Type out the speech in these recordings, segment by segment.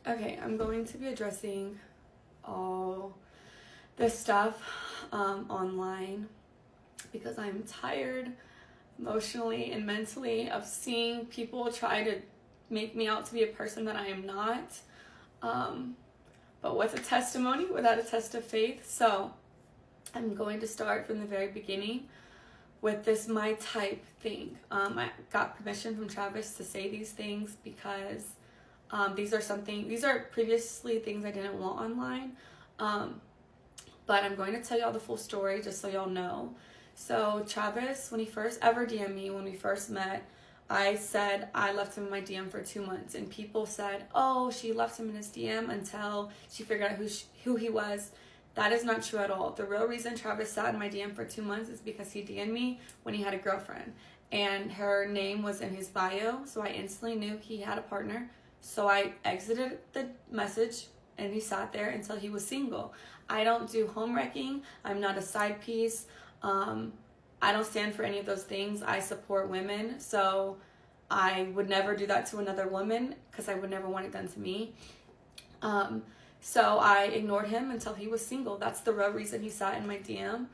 Okay, I'm going to be addressing all this stuff online because I'm tired emotionally and mentally of seeing people try to make me out to be a person that I am not. But what's a testimony without a test of faith? So I'm going to start from the very beginning with this my type thing. I got permission from Travis to say these things because these are previously things I didn't want online. But I'm going to tell y'all the full story just so y'all know. So Travis, when he first ever DM'd me, when we first met, I said I left him in my DM for 2 months, and people said, oh, she left him in his DM until she figured out who he was. That is not true at all. The real reason Travis sat in my DM for 2 months is because he DM'd me when he had a girlfriend, and her name was in his bio, so I instantly knew he had a partner. So I exited the message, and he sat there until he was single. I don't do home wrecking. I'm not a side piece. I don't stand for any of those things. I support women, so I would never do that to another woman because I would never want it done to me. So I ignored him until he was single. That's the real reason he sat in my DM.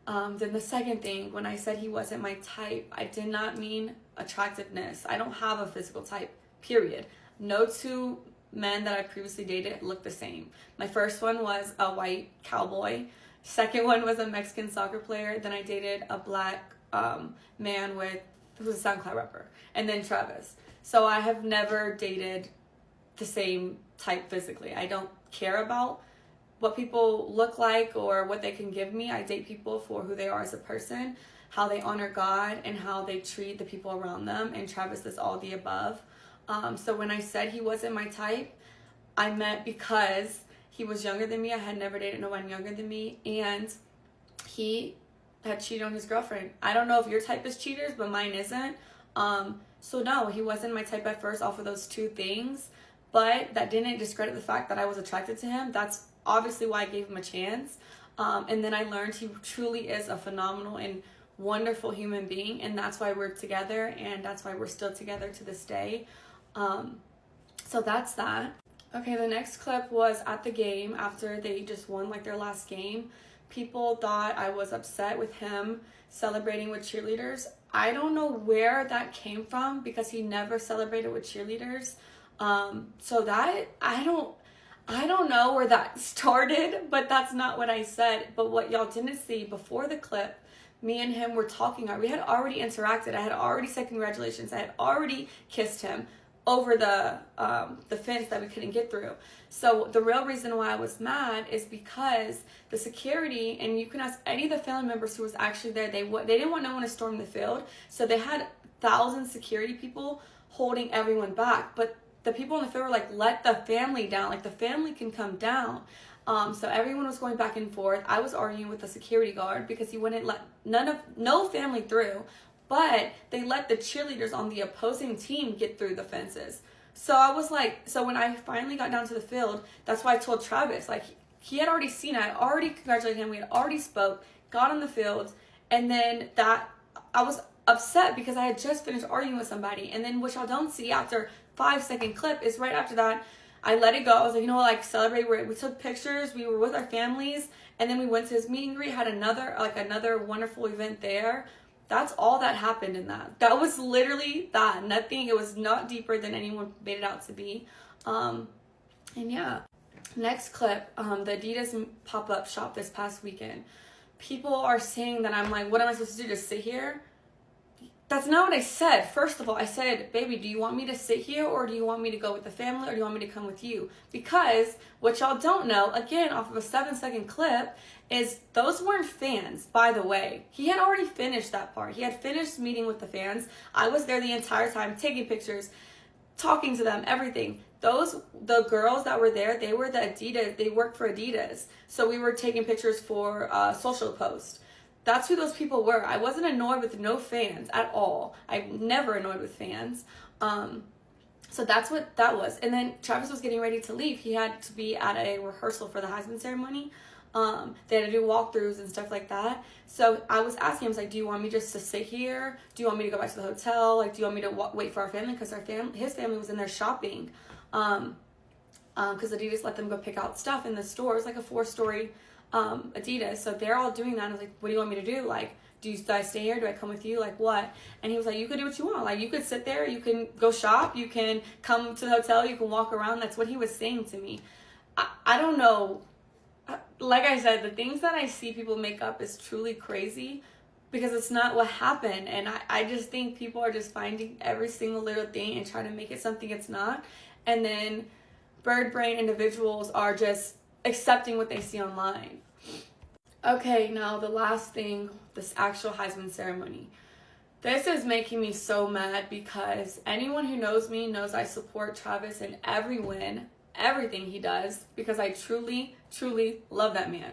Then the second thing, when I said he wasn't my type, I did not mean attractiveness. I don't have a physical type, period. No two men that I previously dated looked the same. My first one was a white cowboy. Second one was a Mexican soccer player. Then I dated a black man who was a SoundCloud rapper. And then Travis. So I have never dated the same type physically. I don't care about what people look like or what they can give me. I date people for who they are as a person, how they honor God, and how they treat the people around them. And Travis is all the above. So when I said he wasn't my type, I meant because he was younger than me. I had never dated no one younger than me, and he had cheated on his girlfriend. I don't know if your type is cheaters, but mine isn't. So no, he wasn't my type at first off of those two things, but that didn't discredit the fact that I was attracted to him. That's obviously why I gave him a chance. And then I learned he truly is a phenomenal and wonderful human being, and that's why we're together, and that's why we're still together to this day. So that's that. Okay, the next clip was at the game after they just won like their last game. People thought I was upset with him celebrating with cheerleaders. I don't know where that came from because he never celebrated with cheerleaders. So that I don't know where that started, but that's not what I said. But what y'all didn't see before the clip, me and him were talking. We had already interacted. I had already said congratulations. I had already kissed him over the fence that we couldn't get through. So the real reason why I was mad is because the security, and you can ask any of the family members who was actually there, they didn't want no one to storm the field, so they had 1,000 security people holding everyone back. But the people in the field were like, let the family down, like the family can come down. So everyone was going back and forth. I was arguing with the security guard because he wouldn't let no family through. But they let the cheerleaders on the opposing team get through the fences. So I was like, so when I finally got down to the field, that's why I told Travis, like, he had already seen it. I had already congratulated him. We had already spoke, got on the field. And then I was upset because I had just finished arguing with somebody. And then what y'all don't see after 5-second clip is right after that, I let it go. I was like, you know what, like, celebrate. We took pictures. We were with our families. And then we went to his meet and greet, had another wonderful event there. That's all that happened in that. That was literally that. Nothing. It was not deeper than anyone made it out to be. And yeah. Next clip, the Adidas pop-up shop this past weekend. People are saying that I'm like, what am I supposed to do? Just sit here? That's not what I said. First of all, I said, baby, do you want me to sit here, or do you want me to go with the family, or do you want me to come with you? Because what y'all don't know, again, off of a 7-second clip, is those weren't fans, by the way. He had already finished that part. He had finished meeting with the fans. I was there the entire time, taking pictures, talking to them, everything. The girls that were there, they were the Adidas, they worked for Adidas. So we were taking pictures for social post. That's who those people were. I wasn't annoyed with no fans at all. I'm never annoyed with fans. So that's what that was. And then Travis was getting ready to leave. He had to be at a rehearsal for the Heisman ceremony. They had to do walkthroughs and stuff like that. So I was asking him, I was like, do you want me just to sit here? Do you want me to go back to the hotel? Like, do you want me to wait for our family? Because his family was in there shopping. because Adidas let them go pick out stuff in the store. It's like a 4-story Adidas. So they're all doing that. And I was like, what do you want me to do? Like, do I stay here? Do I come with you? Like, what? And he was like, you could do what you want. Like, you could sit there. You can go shop. You can come to the hotel. You can walk around. That's what he was saying to me. I don't know. Like I said, the things that I see people make up is truly crazy because it's not what happened. And I just think people are just finding every single little thing and trying to make it something it's not. And then bird brain individuals are just accepting what they see online. Okay, now the last thing, this actual Heisman ceremony. This is making me so mad because anyone who knows me knows I support Travis in every win, everything he does, because I truly, truly love that man.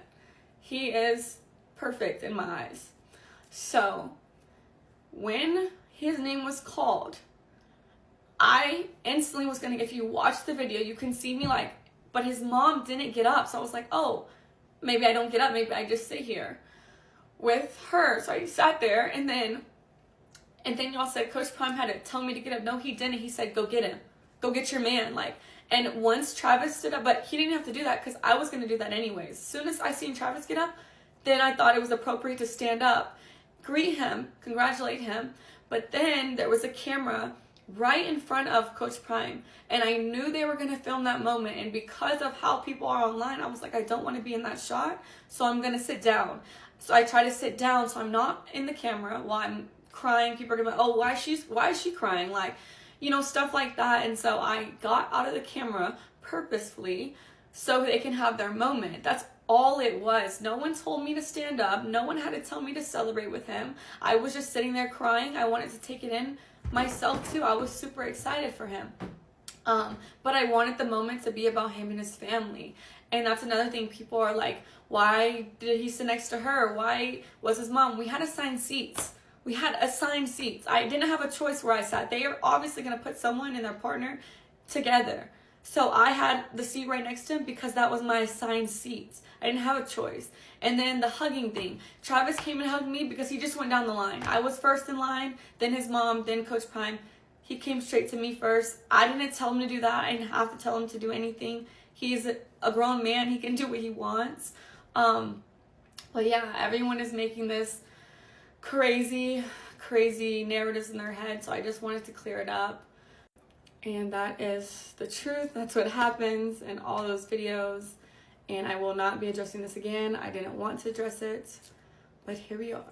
He is perfect in my eyes. So, when his name was called, I instantly was gonna, if you watch the video, you can see me like, but his mom didn't get up. So I was like, oh, maybe I don't get up. Maybe I just sit here with her. So I sat there and then y'all said Coach Prime had to tell me to get up. No, he didn't. He said, go get him. Go get your man. Like, and once Travis stood up, but he didn't have to do that because I was going to do that anyways. As soon as I seen Travis get up, then I thought it was appropriate to stand up, greet him, congratulate him. But then there was a camera right in front of Coach Prime, and I knew they were going to film that moment, and because of how people are online, I was like, I don't want to be in that shot, so I'm going to sit down. So I try to sit down so I'm not in the camera while I'm crying. People are going to be like, oh, why is she crying? Like, you know, stuff like that. And so I got out of the camera purposefully so they can have their moment. That's all it was. No one told me to stand up. No one had to tell me to celebrate with him. I was just sitting there crying. I wanted to take it in myself too. I was super excited for him. But I wanted the moment to be about him and his family. And that's another thing. People are like, why did he sit next to her? Why was his mom? We had assigned seats. I didn't have a choice where I sat. They are obviously going to put someone and their partner together. So I had the seat right next to him because that was my assigned seats. I didn't have a choice. And then the hugging thing. Travis came and hugged me because he just went down the line. I was first in line, then his mom, then Coach Prime. He came straight to me first. I didn't tell him to do that. I didn't have to tell him to do anything. He's a grown man. He can do what he wants. But yeah, everyone is making this crazy narratives in their head. So I just wanted to clear it up. And that is the truth. That's what happens in all those videos. And I will not be addressing this again. I didn't want to address it, but here we are.